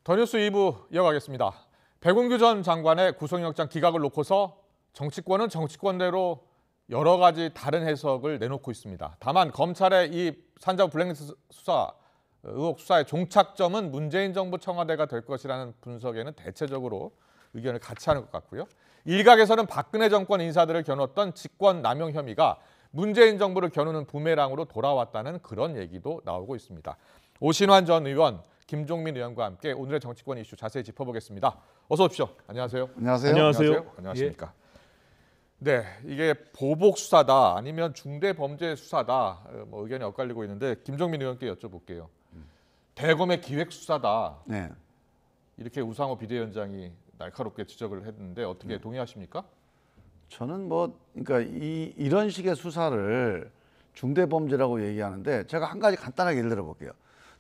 더 뉴스 2부 이어가겠습니다. 백운규 전 장관의 구속영장 기각을 놓고서 정치권은 정치권대로 여러 가지 다른 해석을 내놓고 있습니다. 다만 검찰의 이 산자부 블랙리스트 수사, 의혹 수사의 종착점은 문재인 정부 청와대가 될 것이라는 분석에는 대체적으로 의견을 같이 하는 것 같고요. 일각에서는 박근혜 정권 인사들을 겨눴던 직권 남용 혐의가 문재인 정부를 겨누는 부메랑으로 돌아왔다는 그런 얘기도 나오고 있습니다. 오신환 전 의원, 김종민 의원과 함께 오늘의 정치권 이슈 자세히 짚어보겠습니다. 어서 오십시오. 안녕하세요. 안녕하세요. 안녕하세요. 안녕하십니까. 네, 이게 보복 수사다 아니면 중대 범죄 수사다 뭐 의견이 엇갈리고 있는데 김종민 의원께 여쭤볼게요. 대검의 기획 수사다. 네. 이렇게 우상호 비대위원장이 날카롭게 지적을 했는데 어떻게 동의하십니까? 저는 그러니까 이런 식의 수사를 중대 범죄라고 얘기하는데 제가 한 가지 간단하게 예를 들어볼게요.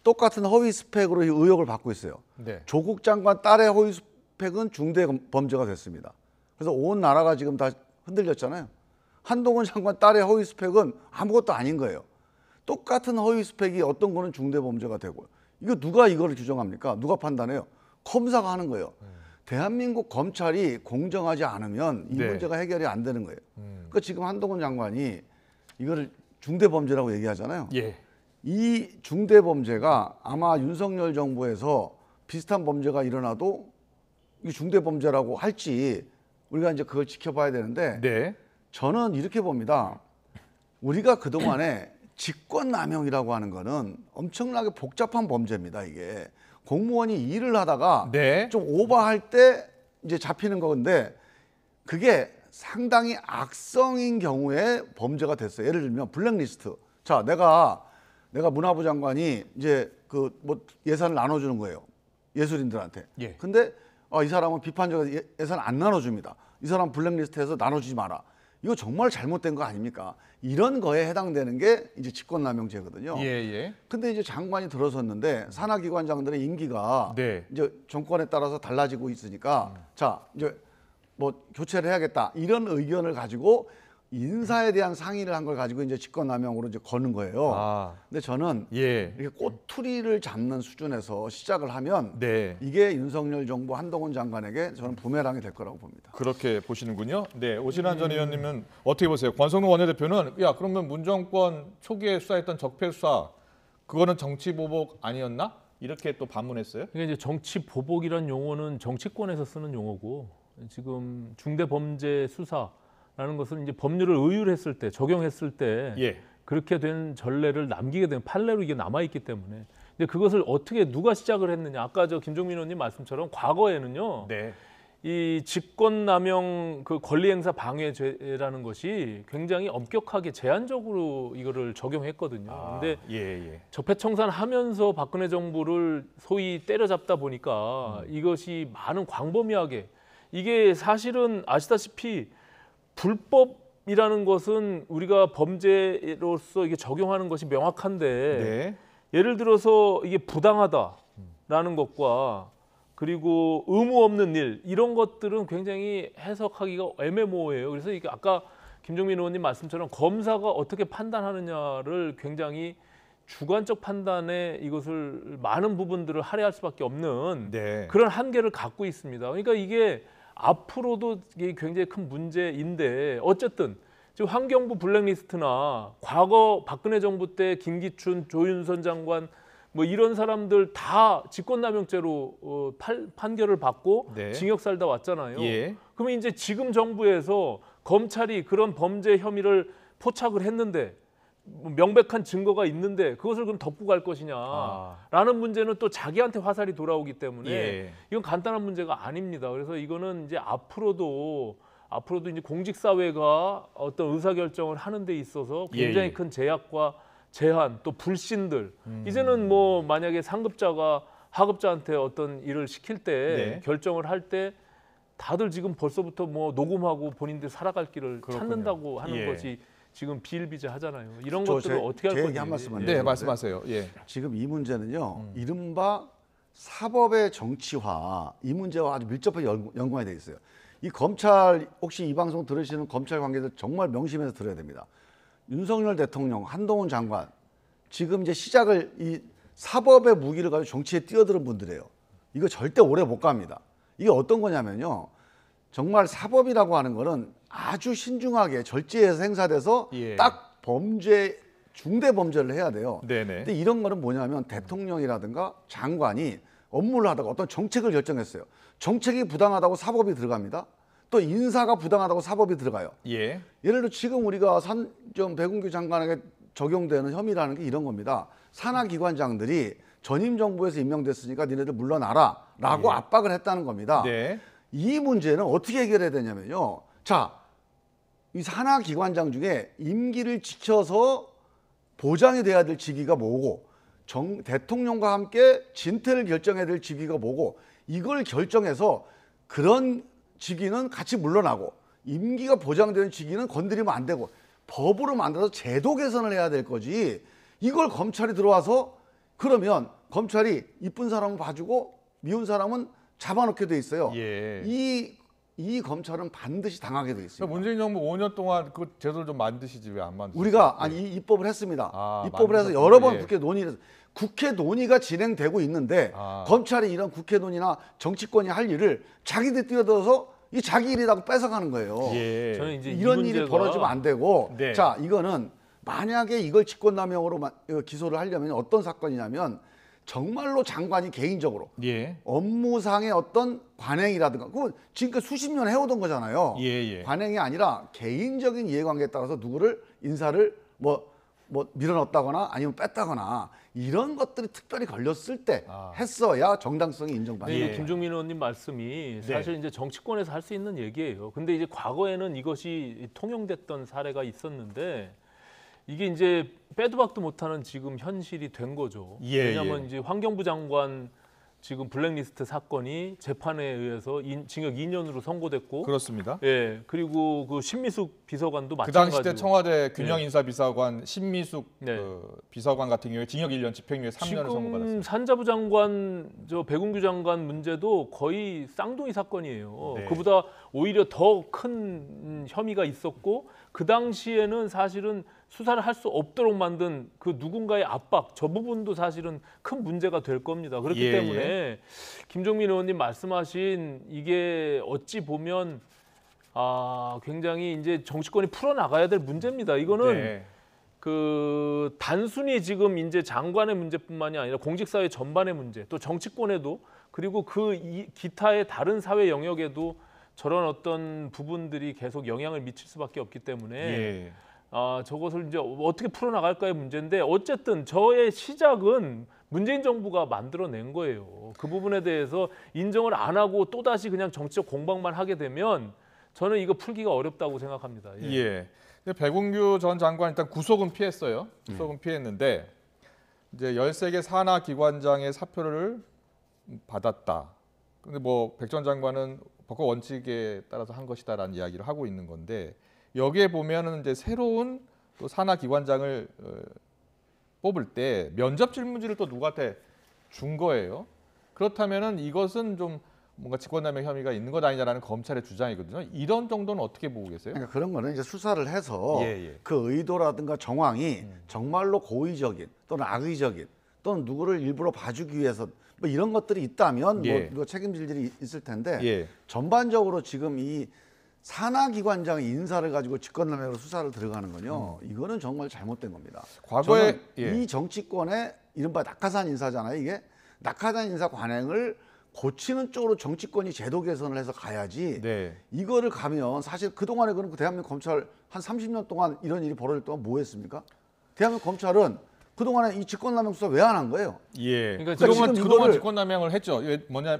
똑같은 허위 스펙으로 이 의혹을 받고 있어요. 네. 조국 장관 딸의 허위 스펙은 중대 범죄가 됐습니다. 그래서 온 나라가 지금 다 흔들렸잖아요. 한동훈 장관 딸의 허위 스펙은 아무것도 아닌 거예요. 똑같은 허위 스펙이 어떤 거는 중대 범죄가 되고 이거 누가 이거를 규정합니까? 누가 판단해요? 검사가 하는 거예요. 대한민국 검찰이 공정하지 않으면 이 네. 문제가 해결이 안 되는 거예요. 그러니까 지금 한동훈 장관이 이거를 중대 범죄라고 얘기하잖아요. 예. 이 중대 범죄가 아마 윤석열 정부에서 비슷한 범죄가 일어나도 이 중대 범죄라고 할지 우리가 이제 그걸 지켜봐야 되는데 네. 저는 이렇게 봅니다. 우리가 그동안에 직권남용이라고 하는 거는 엄청나게 복잡한 범죄입니다. 이게 공무원이 일을 하다가 네. 좀 오버할 때 이제 잡히는 건데 그게 상당히 악성인 경우에 범죄가 됐어요. 예를 들면 블랙리스트. 자, 내가 문화부 장관이 이제 뭐 예산을 나눠주는 거예요. 예술인들한테. 예. 근데 이 사람은 비판적 예산 안 나눠줍니다. 이 사람 블랙리스트에서 나눠주지 마라. 이거 정말 잘못된 거 아닙니까? 이런 거에 해당되는 게 이제 직권남용죄거든요. 예. 근데 이제 장관이 들어섰는데 산하기관장들의 임기가 네. 이제 정권에 따라서 달라지고 있으니까 자 이제 뭐 교체를 해야겠다 이런 의견을 가지고 인사에 대한 상의를 한 걸 가지고 이제 직권남용으로 이제 거는 거예요. 근데 저는 예. 이렇게 꼬투리를 잡는 수준에서 시작을 하면 네. 이게 윤석열 정부 한동훈 장관에게 저는 부메랑이 될 거라고 봅니다. 그렇게 보시는군요. 네, 오신환 전 의원님은 어떻게 보세요? 권성동 원내대표는 야 그러면 문 정권 초기에 수사했던 적폐 수사 그거는 정치 보복 아니었나? 이렇게 또 반문했어요. 이게 이제 정치 보복이란 용어는 정치권에서 쓰는 용어고 지금 중대 범죄 수사라는 것은 이제 법률을 의율했을 때 적용했을 때 예. 그렇게 된 전례를 남기게 되면 판례로 이게 남아 있기 때문에 근데 그것을 어떻게 누가 시작을 했느냐? 아까 저 김종민 의원님 말씀처럼 과거에는요. 네. 이 직권남용 그 권리행사 방해죄라는 것이 굉장히 엄격하게 제한적으로 이거를 적용했거든요. 근데 예. 적폐청산하면서 박근혜 정부를 소위 때려잡다 보니까 이것이 많은 광범위하게 이게 사실은 아시다시피 불법이라는 것은 우리가 범죄로서 이게 적용하는 것이 명확한데 네. 예를 들어서 이게 부당하다라는 것과 그리고 의무 없는 일 이런 것들은 굉장히 해석하기가 애매모호해요. 그래서 이게 아까 김종민 의원님 말씀처럼 검사가 어떻게 판단하느냐를 굉장히 주관적 판단에 이것을 많은 부분들을 할애할 수밖에 없는 네. 그런 한계를 갖고 있습니다. 그러니까 이게 앞으로도 이게 굉장히 큰 문제인데 어쨌든 지금 환경부 블랙리스트나 과거 박근혜 정부 때 김기춘, 조윤선 장관 뭐 이런 사람들 다 직권남용죄로 판결을 받고 네. 징역 살다 왔잖아요. 예. 그러면 이제 지금 정부에서 검찰이 그런 범죄 혐의를 포착을 했는데 명백한 증거가 있는데 그것을 그럼 덮고 갈 것이냐라는 문제는 또 자기한테 화살이 돌아오기 때문에 예. 이건 간단한 문제가 아닙니다. 그래서 이거는 이제 앞으로도 이제 공직사회가 어떤 의사결정을 하는 데 있어서 굉장히 예. 큰 제약과 제한 또 불신들 이제는 뭐 만약에 상급자가 하급자한테 어떤 일을 시킬 때 네. 결정을 할 때 다들 지금 벌써부터 뭐 녹음하고 본인들 살아갈 길을 그렇군요. 찾는다고 하는 예. 것이 지금 비일비재하잖아요. 이런 저 것들을 어떻게 할 제 건지. 얘기 한 말씀만 네, 네. 말씀하세요. 예. 지금 이 문제는요. 이른바 사법의 정치화 이 문제와 아주 밀접하게 연관이 돼 있어요. 이 검찰 혹시 이 방송 들으시는 검찰 관계자들 정말 명심해서 들어야 됩니다. 윤석열 대통령, 한동훈 장관 지금 이제 시작을 이 사법의 무기를 가지고 정치에 뛰어드는 분들이에요. 이거 절대 오래 못 갑니다. 이게 어떤 거냐면요. 정말 사법이라고 하는 거는 아주 신중하게 절제해서 행사돼서 예. 딱 범죄, 중대 범죄를 해야 돼요. 네네. 근데 이런 거는 뭐냐면 대통령이라든가 장관이 업무를 하다가 어떤 정책을 결정했어요. 정책이 부당하다고 사법이 들어갑니다. 또 인사가 부당하다고 사법이 들어가요. 예. 예를 들어 지금 우리가 백운규 장관에게 적용되는 혐의라는 게 이런 겁니다. 산하기관장들이 전임 정부에서 임명됐으니까 니네들 물러나라라고 예. 압박을 했다는 겁니다. 네. 이 문제는 어떻게 해결해야 되냐면요. 자, 이 산하기관장 중에 임기를 지켜서 보장이 돼야 될 직위가 뭐고 대통령과 함께 진퇴를 결정해야 될 직위가 뭐고 이걸 결정해서 그런 직위는 같이 물러나고 임기가 보장되는 직위는 건드리면 안 되고 법으로 만들어서 제도 개선을 해야 될 거지 이걸 검찰이 들어와서 그러면 검찰이 이쁜 사람은 봐주고 미운 사람은 잡아놓게 돼 있어요. 예. 이 검찰은 반드시 당하게 돼 있습니다. 문재인 정부 5년 동안 그 제도를 좀 만드시지 왜 안 만드세요? 우리가 이 입법을 했습니다. 아, 입법을 해서 만드셨군요. 여러 번 예. 국회 논의가 진행되고 있는데 검찰이 이런 국회 논의나 정치권이 할 일을 자기들 뛰어들어서 이 자기 일이라고 뺏어가는 거예요. 예. 저는 이제 이런 일이 벌어지면 안 되고 네. 자 이거는 만약에 이걸 직권남용으로 기소를 하려면 어떤 사건이냐면 정말로 장관이 개인적으로 예. 업무상의 어떤 관행이라든가 그건 지금까지 수십 년 해오던 거잖아요. 예. 관행이 아니라 개인적인 이해관계에 따라서 누구를 인사를 뭐 밀어넣었다거나 아니면 뺐다거나 이런 것들이 특별히 걸렸을 때 했어야 정당성이 인정받는 네, 거예요. 이게 김종민 의원님 말씀이 사실 이제 정치권에서 할 수 있는 얘기예요. 근데 이제 과거에는 이것이 통용됐던 사례가 있었는데 이게 이제 빼도 박도 못하는 지금 현실이 된 거죠. 예, 왜냐하면 이제 환경부 장관 지금 블랙리스트 사건이 재판에 의해서 징역 2년으로 선고됐고, 그렇습니다. 예 그리고 그 신미숙 비서관도 그 마찬가지로. 당시 때 청와대 균형인사비서관 신미숙 네. 비서관 같은 경우에 징역 1년, 집행유예 3년을 지금 선고받았습니다. 산자부 장관 백운규 장관 문제도 거의 쌍둥이 사건이에요. 네. 그보다 오히려 더 큰 혐의가 있었고 그 당시에는 사실은 수사를 할 수 없도록 만든 그 누군가의 압박 저 부분도 사실은 큰 문제가 될 겁니다. 그렇기 예, 때문에 김종민 의원님 말씀하신 이게 어찌 보면 굉장히 이제 정치권이 풀어나가야 될 문제입니다. 이거는 네. 그 단순히 지금 이제 장관의 문제뿐만이 아니라 공직사회 전반의 문제, 또 정치권에도 그리고 기타의 다른 사회 영역에도 저런 어떤 부분들이 계속 영향을 미칠 수밖에 없기 때문에 예. 저것을 이제 어떻게 풀어나갈까의 문제인데 어쨌든 저의 시작은 문재인 정부가 만들어낸 거예요. 그 부분에 대해서 인정을 안 하고 또 다시 그냥 정치적 공방만 하게 되면 저는 이거 풀기가 어렵다고 생각합니다. 예. 예. 근데 백운규 전 장관 일단 구속은 피했어요. 구속은 피했는데 이제 13개 산하 기관장의 사표를 받았다. 근데 뭐 백 전 장관은 법과 원칙에 따라서 한 것이다라는 이야기를 하고 있는 건데 여기에 보면은 이제 새로운 또 산하 기관장을 뽑을 때 면접 질문지를 또 누구한테 준 거예요. 그렇다면은 이것은 좀 뭔가 직권남용 혐의가 있는 것 아니냐라는 검찰의 주장이거든요. 이런 정도는 어떻게 보고 계세요? 그러니까 그런 거는 이제 수사를 해서 예. 그 의도라든가 정황이 정말로 고의적인 또는 악의적인 또는 누구를 일부러 봐주기 위해서 뭐 이런 것들이 있다면 예. 뭐 누가 책임질 일이 있을 텐데 예. 전반적으로 지금 이 산하기관장의 인사를 가지고 직권남용으로 수사를 들어가는 건요. 이거는 정말 잘못된 겁니다. 과거에 저는 이 정치권의 이른바 낙하산 인사잖아요. 이게 낙하산 인사 관행을 고치는 쪽으로 정치권이 제도 개선을 해서 가야지 네. 이거를 가면 사실 그동안에 그럼 대한민국 검찰 한 30년 동안 이런 일이 벌어질 동안 뭐 했습니까? 대한민국 검찰은 그동안에 이 직권남용 수사 왜 안 한 거예요? 예. 그러니까 그동안 지금 그동안 이거를- 직권남용을 했죠.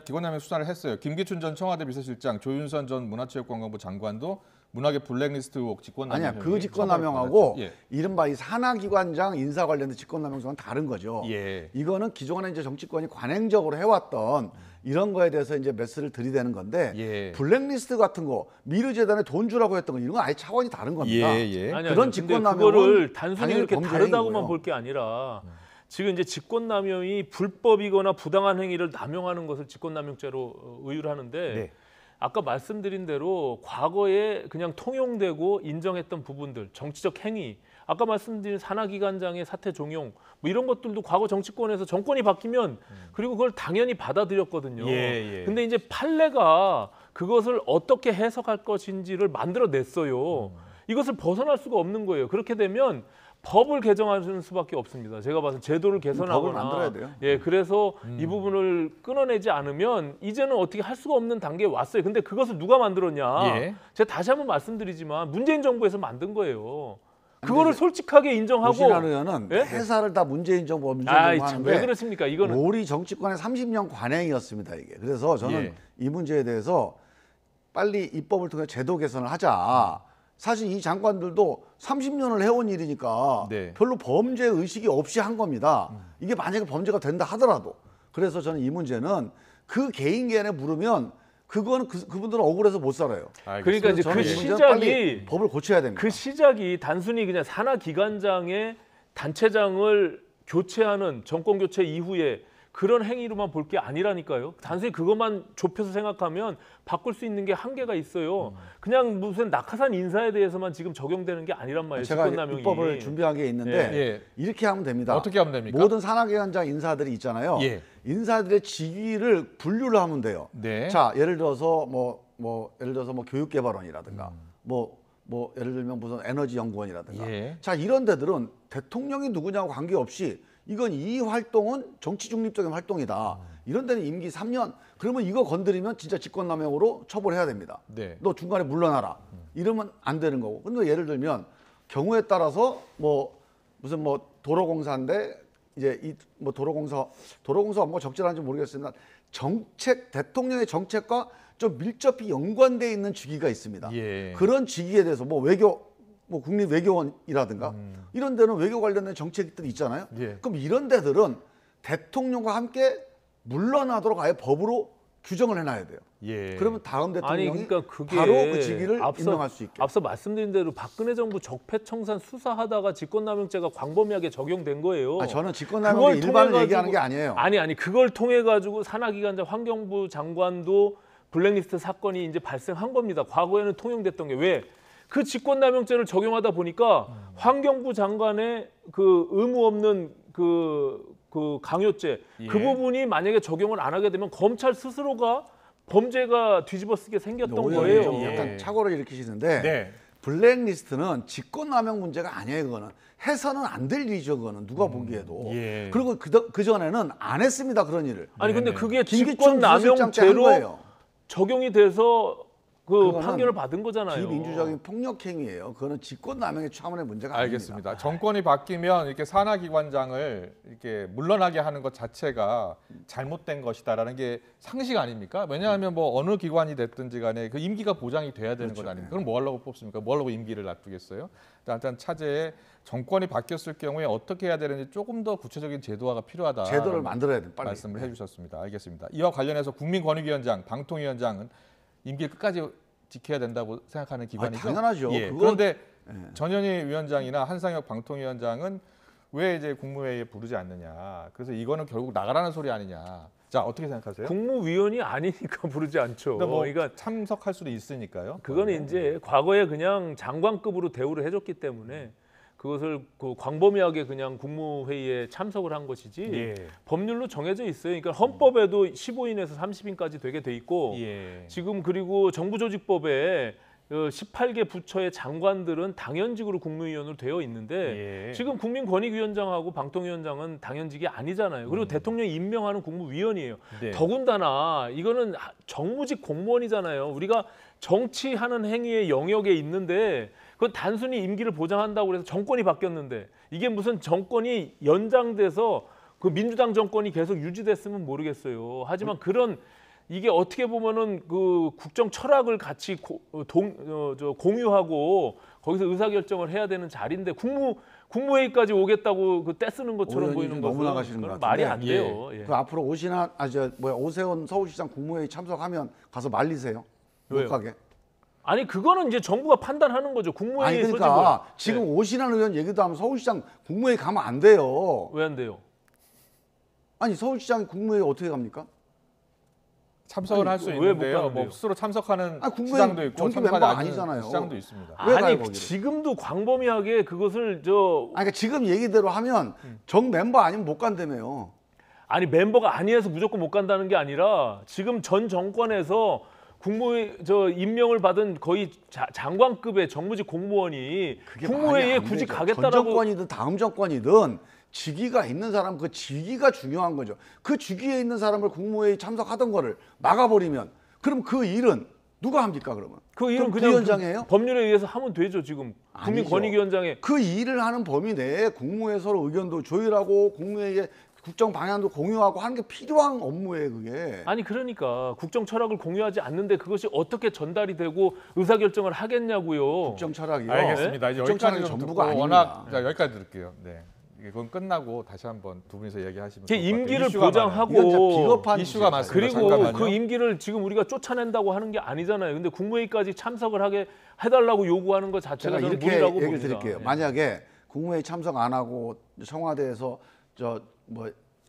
직권남용 수사를 했어요. 김기춘 전 청와대 비서실장, 조윤선 전 문화체육관광부 장관도 문학의 블랙리스트 의혹 직권남용. 아니야, 그 직권남용하고 예. 이른바 이 산하기관장 인사 관련된 직권남용 수사는 다른 거죠. 예. 이거는 기존에 이제 정치권이 관행적으로 해왔던 이런 거에 대해서 이제 메스를 들이대는 건데 예. 블랙리스트 같은 거 미르재단에 돈 주라고 했던 거 이런 건 아예 차원이 다른 겁니다. 예. 아니, 그런 근데 직권남용은 그거를 단순히 당연히 이렇게 범죄 다르다고만 행위고요. 볼 게 아니라 지금 이제 직권남용이 불법이거나 부당한 행위를 남용하는 것을 직권남용죄로 의유를 하는데 네. 아까 말씀드린 대로 과거에 그냥 통용되고 인정했던 부분들, 정치적 행위 아까 말씀드린 산하기관장의 사퇴 종용 뭐 이런 것들도 과거 정치권에서 정권이 바뀌면 그리고 그걸 당연히 받아들였거든요. 예. 근데 이제 판례가 그것을 어떻게 해석할 것인지를 만들어냈어요. 이것을 벗어날 수가 없는 거예요. 그렇게 되면 법을 개정하는 수밖에 없습니다. 제가 봐서 제도를 개선하거나 법을 만들어야 돼요. 예, 그래서 이 부분을 끊어내지 않으면 이제는 어떻게 할 수가 없는 단계에 왔어요. 근데 그것을 누가 만들었냐? 예. 제가 다시 한번 말씀드리지만 문재인 정부에서 만든 거예요. 그거를 솔직하게 인정하고 오신환 의원은 예? 회사를 다 문재인 정부 아이, 참, 하는데 왜 그렇습니까? 이거는 우리 정치권의 30년 관행이었습니다 이게. 그래서 저는 예. 이 문제에 대해서 빨리 입법을 통해 제도 개선을 하자. 사실 이 장관들도 30년을 해온 일이니까 네. 별로 범죄 의식이 없이 한 겁니다. 이게 만약에 범죄가 된다 하더라도. 그래서 저는 이 문제는 그 개인기한에 물으면 그거는 그분들은 억울해서 못 살아요. 그러니까 이제 저는 그 이 문제는 시작이 빨리 법을 고쳐야 됩니다. 그 시작이 단순히 그냥 산하기관장의 단체장을 교체하는 정권 교체 이후에 그런 행위로만 볼 게 아니라니까요. 단순히 그것만 좁혀서 생각하면 바꿀 수 있는 게 한계가 있어요. 그냥 무슨 낙하산 인사에 대해서만 지금 적용되는 게 아니란 말이에요. 제가 직권남용이. 입법을 준비한 게 있는데 예. 이렇게 하면 됩니다. 어떻게 하면 됩니까? 모든 산하기관장 인사들이 있잖아요. 예. 인사들의 직위를 분류를 하면 돼요. 네. 자, 예를 들어서 예를 들어서 교육개발원이라든가 예를 들면 무슨 에너지연구원이라든가. 예. 자, 이런 데들은 대통령이 누구냐고 관계없이 이건 이 활동은 정치 중립적인 활동이다. 이런 데는 임기 3년. 그러면 이거 건드리면 진짜 직권남용으로 처벌해야 됩니다. 네. 너 중간에 물러나라. 이러면 안 되는 거고. 근데 예를 들면 경우에 따라서 무슨 도로공사인데 이제 도로공사가 뭐 적절한지 모르겠으나 대통령의 정책과 좀 밀접히 연관돼 있는 직위가 있습니다. 예. 그런 직위에 대해서 국립외교원이라든가 이런 데는 외교 관련된 정책들이 있잖아요. 예. 그럼 이런 데들은 대통령과 함께 물러나도록 아예 법으로 규정을 해놔야 돼요. 예. 그러면 다음 대통령이 그러니까 그게 바로 그 직위를 임명할 수 있게. 앞서 말씀드린 대로 박근혜 정부 적폐청산 수사하다가 직권남용죄가 광범위하게 적용된 거예요. 저는 직권남용의 일반을 얘기하는 게 아니에요. 아니 그걸 통해 가지고 산하기관장 환경부 장관도 블랙리스트 사건이 이제 발생한 겁니다. 과거에는 통용됐던 게 왜? 그 직권남용죄를 적용하다 보니까 환경부 장관의 그 의무 없는 그 강요죄 예. 그 부분이 만약에 적용을 안 하게 되면 검찰 스스로가 범죄가 뒤집어쓰게 생겼던 거예요. 좀 약간 착오를 일으키시는데 네. 블랙리스트는 직권남용 문제가 아니에요. 그거는 해서는 안 될 일이죠. 그거는 누가 보기에도. 예. 그리고 그 전에는 안 했습니다. 그런 일을. 아니 근데 네네. 그게 김기춘 수석실장 때한 직권남용죄로 거예요. 적용이 돼서 그 그거는 판결을 받은 거잖아요. 비민주적인 폭력행위예요. 그거는 직권남용의 차원의 문제가 알겠습니다. 아닙니다. 정권이 바뀌면 이렇게 산하기관장을 이렇게 물러나게 하는 것 자체가 잘못된 것이다라는 게 상식 아닙니까? 왜냐하면 어느 기관이 됐든지 간에 그 임기가 보장이 돼야 되는 것 아닙니까? 그럼 뭐 하려고 뽑습니까? 뭐 하려고 임기를 놔두겠어요? 일단 차제에 정권이 바뀌었을 경우에 어떻게 해야 되는지 조금 더 구체적인 제도화가 필요하다. 제도를 만들어야 돼. 빨리. 말씀을 해주셨습니다. 알겠습니다. 이와 관련해서 국민권익위원장, 방통위원장은 임기를 끝까지 지켜야 된다고 생각하는 기관이죠. 당연하죠. 예. 그런데 전현희 위원장이나 한상혁 방통위원장은 왜 이제 국무회의에 부르지 않느냐. 그래서 이거는 결국 나가라는 소리 아니냐. 자, 어떻게 생각하세요? 국무위원이 아니니까 부르지 않죠. 그러니까 참석할 수도 있으니까요. 그거는 이제 과거에 그냥 장관급으로 대우를 해줬기 때문에 그것을 광범위하게 그냥 국무회의에 참석을 한 것이지 예. 법률로 정해져 있어요. 그러니까 헌법에도 15인에서 30인까지 되게 돼 있고 예. 지금 그리고 정부조직법에 18개 부처의 장관들은 당연직으로 국무위원으로 되어 있는데 예. 지금 국민권익위원장하고 방통위원장은 당연직이 아니잖아요. 그리고 대통령이 임명하는 국무위원이에요. 네. 더군다나 이거는 정무직 공무원이잖아요. 우리가 정치하는 행위의 영역에 있는데 그건 단순히 임기를 보장한다고 해서 정권이 바뀌었는데 이게 무슨 정권이 연장돼서 그 민주당 정권이 계속 유지됐으면 모르겠어요. 하지만 그런 이게 어떻게 보면은 그 국정 철학을 같이 공유하고 거기서 의사결정을 해야 되는 자리인데 국무회의까지 오겠다고 그 떼쓰는 것처럼 보이는 너무 것은 나가시는 것 그건 같은데. 말이 안 돼요. 예. 그 앞으로 오세훈 서울시장 국무회의 참석하면 가서 말리세요. 못 왜요? 가게. 아니 그거는 이제 정부가 판단하는 거죠. 국무회의 아니 그러니까 소집을. 지금 오신환 의원 얘기도 하면 서울시장 국무회의 가면 안 돼요. 왜 안 돼요? 아니 서울시장 국무회의 어떻게 갑니까? 참석을 아니, 할 수 왜 못 있는데요. 가는데요? 뭐 스스로 참석하는 국무회의 시장도 있고 정기 참석하지 멤버 않는 아니잖아요. 시장도 있습니다. 왜 가요, 아니 거기를? 지금도 광범위하게 그것을 그러니까 지금 얘기대로 하면 정 멤버 아니면 못 간다며요. 아니 멤버가 아니어서 무조건 못 간다는 게 아니라 지금 전 정권에서 국무회의 임명을 받은 거의 장관급의 정무직 공무원이 그게 국무회의에 말이 안 굳이 되죠. 가겠다라고. 전 정권이든 다음 정권이든 직위가 있는 사람 그 직위가 중요한 거죠. 그 직위에 있는 사람을 국무회의 참석하던 거를 막아버리면 그럼 그 일은 누가 합니까 그러면? 그 일은 그럼 그냥 위원장이에요? 법률에 의해서 하면 되죠. 지금 아니죠. 국민권익위원장에 그 일을 하는 범위 내에 국무회의 서로 의견도 조율하고 국무회의에 국정 방향도 공유하고 하는 게 필요한 업무예요 그게. 아니 그러니까 국정 철학을 공유하지 않는데 그것이 어떻게 전달이 되고 의사결정을 하겠냐고요. 국정 철학이요. 알겠습니다. 이제 국정 여기까지 철학이 좀 전부가 듣고 아닙니다. 워낙 자, 여기까지 들을게요. 네. 그건 끝나고 다시 한번 두 분이서 얘기하시면 제 좋을 것 같아요. 임기를 이슈가 보장하고 이건 진짜 비겁한 이슈가 많습니다. 그리고 잠깐만요. 그 임기를 지금 우리가 쫓아낸다고 하는 게 아니잖아요. 근데 국무회의까지 참석을 하게 해달라고 요구하는 것 자체가 제가 저는 이렇게 무리라고 얘기를 봅니다. 드릴게요. 예. 만약에 국무회의 참석 안 하고 청와대에서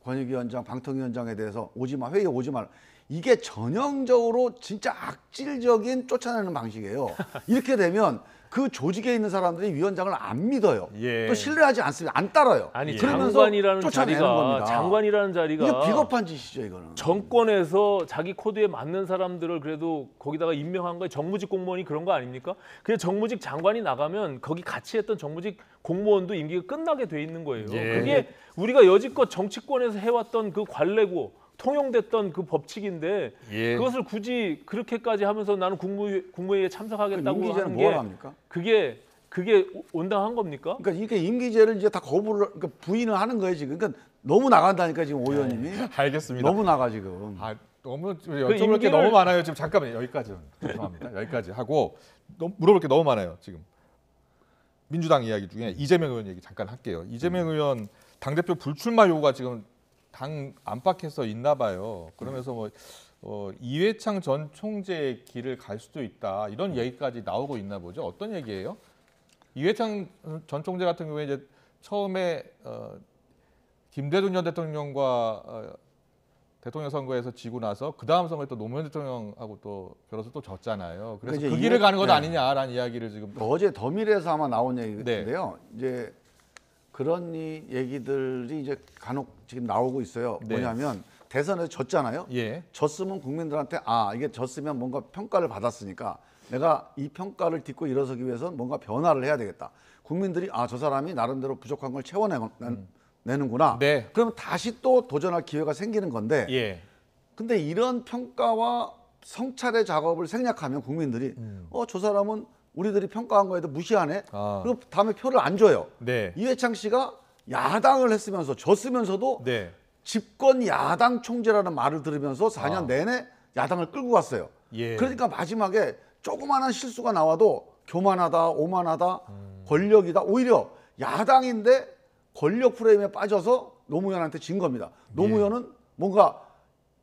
권익위원장, 방통위원장에 대해서 오지마 회의에 오지 말. 이게 전형적으로 진짜 악질적인 쫓아내는 방식이에요. 이렇게 되면 그 조직에 있는 사람들이 위원장을 안 믿어요. 예. 또 신뢰하지 않습니다. 안 따라요. 아니 그러면서 장관이라는 쫓아내는 자리가 겁니다. 장관이라는 이게 자리가 비겁한 짓이죠, 이거는. 정권에서 자기 코드에 맞는 사람들을 그래도 거기다가 임명한 거에 정무직 공무원이 그런 거 아닙니까? 그냥 정무직 장관이 나가면 거기 같이 했던 정무직 공무원도 임기가 끝나게 돼 있는 거예요. 예. 그게 우리가 여지껏 정치권에서 해왔던 그 관례고 통용됐던 그 법칙인데 예. 그것을 굳이 그렇게까지 하면서 나는 국무회의에 참석하겠다고 임기제는 하는 뭘 게 합니까? 그게 온당한 겁니까? 그러니까 이게 임기제를 이제 다 거부를 그러니까 부인을 하는 거예요 지금. 그러니까 너무 나간다니까 지금 오 의원님이. 알겠습니다. 너무 나가 지금. 아, 너무 여쭤볼 게 임기를- 너무 많아요. 지금 잠깐만요. 여기까지 죄송합니다. 여기까지 하고 물어볼 게 너무 많아요. 지금 민주당 이야기 중에 이재명 의원 얘기 잠깐 할게요. 이재명 의원 당대표 불출마 요구가 지금 당 안팎에서 있나 봐요. 그러면서 이회창 전 총재의 길을 갈 수도 있다. 이런 얘기까지 나오고 있나 보죠. 어떤 얘기예요? 이회창 전 총재 같은 경우에 이제 처음에 김대중 전 대통령과 대통령 선거에서 지고 나서 그 다음 선거에 또 노무현 대통령하고 또 결혼해서 또 졌잖아요. 그래서 그러니까 그 이제 길을 가는 것 네. 아니냐라는 이야기를 지금 어제 더미래에서 아마 나온 네. 얘기인데요. 이제 그런 얘기들이 이제 간혹 지금 나오고 있어요. 네. 뭐냐면 대선에서 졌잖아요. 예. 졌으면 국민들한테 이게 졌으면 뭔가 평가를 받았으니까 내가 이 평가를 딛고 일어서기 위해서는 뭔가 변화를 해야 되겠다. 국민들이 저 사람이 나름대로 부족한 걸 채워내는구나. 네. 그러면 다시 또 도전할 기회가 생기는 건데 예. 근데 이런 평가와 성찰의 작업을 생략하면 국민들이 저 사람은 우리들이 평가한 거에도 무시하네. 아. 그리고 다음에 표를 안 줘요. 네. 이회창 씨가 야당을 했으면서 졌으면서도 네. 집권 야당 총재라는 말을 들으면서 4년 내내 야당을 끌고 갔어요. 예. 그러니까 마지막에 조그마한 실수가 나와도 교만하다, 오만하다, 권력이다. 오히려 야당인데 권력 프레임에 빠져서 노무현한테 진 겁니다. 노무현은 뭔가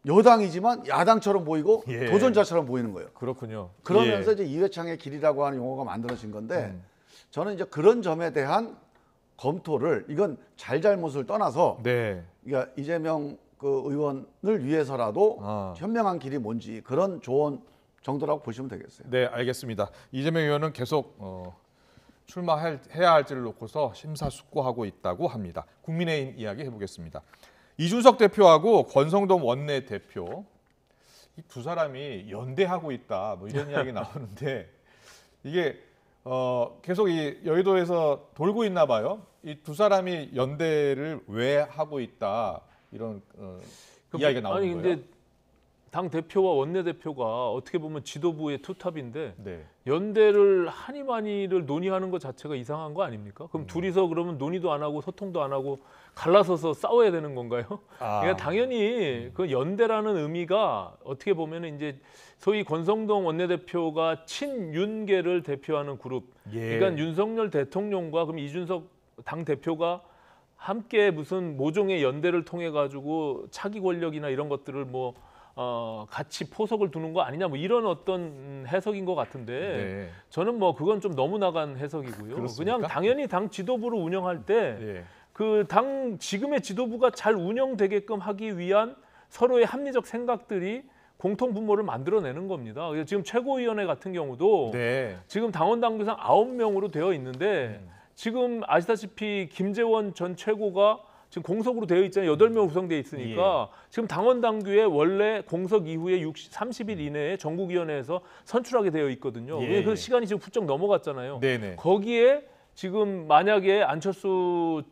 여당이지만 야당처럼 보이고 예. 도전자처럼 보이는 거예요. 그렇군요. 그러면서 예. 이제 이회창의 길이라고 하는 용어가 만들어진 건데 저는 이제 그런 점에 대한 검토를 이건 잘잘못을 떠나서 네. 그러니까 이재명 그 의원을 위해서라도 현명한 길이 뭔지 그런 조언 정도라고 보시면 되겠어요. 네, 알겠습니다. 이재명 의원은 계속 출마해야 할지를 놓고서 심사숙고하고 있다고 합니다. 국민의힘 이야기 해보겠습니다. 이준석 대표하고 권성동 원내대표 이 두 사람이 연대하고 있다. 뭐 이런 이야기 나오는데 이게 계속 이 여의도에서 돌고 있나 봐요. 이 두 사람이 연대를 왜 하고 있다 이런 이야기가 나오는 아니 거예요. 근데 당 대표와 원내 대표가 어떻게 보면 지도부의 투탑인데 네. 연대를 하니마니를 논의하는 것 자체가 이상한 거 아닙니까? 그럼 둘이서 그러면 논의도 안 하고 소통도 안 하고 갈라서서 싸워야 되는 건가요? 그러니까 당연히 그 연대라는 의미가 어떻게 보면 이제 소위 권성동 원내대표가 친윤계를 대표하는 그룹, 예. 그러니까 윤석열 대통령과 그럼 이준석 당 대표가 함께 무슨 모종의 연대를 통해 가지고 차기 권력이나 이런 것들을 같이 포석을 두는 거 아니냐 뭐 이런 어떤 해석인 것 같은데 네. 저는 그건 좀 너무 나간 해석이고요. 그렇습니까? 그냥 당연히 당 지도부를 운영할 때 예. 그 당 지금의 지도부가 잘 운영되게끔 하기 위한 서로의 합리적 생각들이 공통 분모를 만들어내는 겁니다. 그래서 지금 최고위원회 같은 경우도 네. 지금 당원 당규상 9명으로 되어 있는데 지금 아시다시피 김재원 전 최고가 지금 공석으로 되어 있잖아요. 8명 구성되어 있으니까 지금 당원 당규에 원래 공석 이후에 30일 이내에 전국위원회에서 선출하게 되어 있거든요. 예. 그 시간이 지금 훌쩍 넘어갔잖아요. 네네. 거기에 지금 만약에 안철수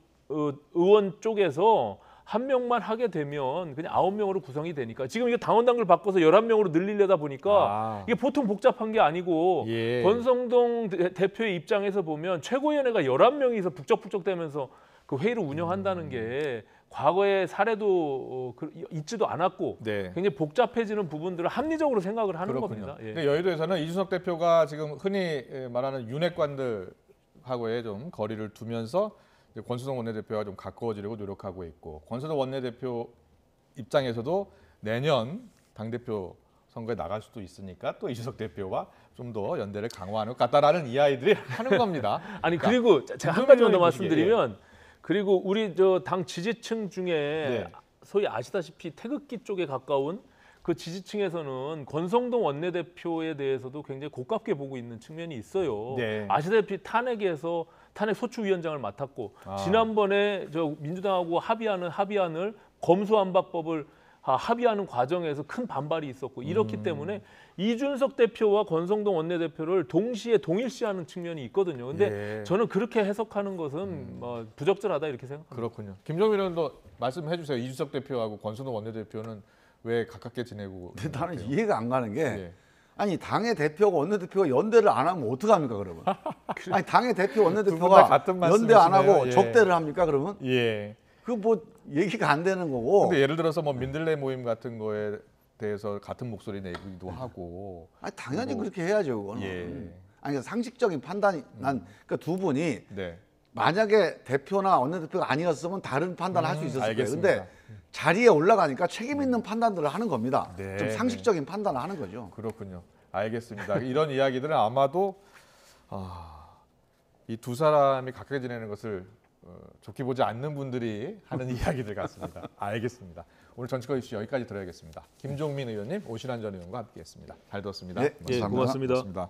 의원 쪽에서 한 명만 하게 되면 그냥 9명으로 구성이 되니까 지금 이거 당원 당규를 바꿔서 11명으로 늘리려다 보니까 이게 보통 복잡한 게 아니고 권성동 대표의 입장에서 보면 최고위원회가 11명이서 북적북적대면서 그 회의를 운영한다는 게 과거의 사례도 있지도 않았고 굉장히 복잡해지는 부분들을 합리적으로 생각을 하는 겁니다. 근데 여의도에서는 이준석 대표가 지금 흔히 말하는 윤핵관들하고의 좀 거리를 두면서 이제 권수동 원내대표와 좀 가까워지려고 노력하고 있고 권수동 원내대표 입장에서도 내년 당대표 선거에 나갈 수도 있으니까 또 이준석 대표와 좀 더 연대를 강화하는 것 같다라는 이야기들이 하는 겁니다. 아니 그리고 제가 한 가지만 더 말씀드리면 그리고 우리 저 당 지지층 중에 소위 아시다시피 태극기 쪽에 가까운 그 지지층에서는 권성동 원내대표에 대해서도 굉장히 고깝게 보고 있는 측면이 있어요. 아시다시피 탄핵에서 탄핵 소추위원장을 맡았고 지난번에 저 민주당하고 합의안을 검수안박법을 합의하는 과정에서 큰 반발이 있었고 이렇기 때문에 이준석 대표와 권성동 원내대표를 동시에 동일시하는 측면이 있거든요. 근데 저는 그렇게 해석하는 것은 뭐 부적절하다 이렇게 생각합니다. 그렇군요. 김종민 의원도 말씀해 주세요. 이준석 대표하고 권성동 원내대표는 왜 가깝게 지내고? 근데 나는 이해가 안 가는 게 아니 당의 대표가 원내대표가 연대를 안 하면 어떡합니까 그러면? 아니 당의 대표 원내대표가 같은 연대 안 하고 말씀이시네요. 적대를 합니까 그러면? 그 뭐 얘기가 안 되는 거고. 근데 예를 들어서 뭐 민들레 모임 같은 거에 대해서 같은 목소리 내기도 하고. 아니 당연히 그렇게 해야죠 그거는. 아니 상식적인 판단이 난 그러니까 두 분이 만약에 대표나 원내대표가 아니었으면 다른 판단을 할 수 있었을 거예요. 근데 자리에 올라가니까 책임 있는 판단들을 하는 겁니다. 좀 상식적인 판단을 하는 거죠. 그렇군요. 알겠습니다. 이런 이야기들은 아마도 이 두 사람이 가까이 지내는 것을 좋게 보지 않는 분들이 하는 이야기들 같습니다. 알겠습니다. 오늘 정치권 이슈 여기까지 들어야겠습니다. 김종민 의원님, 오신환 전 의원과 함께했습니다. 잘 들었습니다. 고맙습니다. 고맙습니다.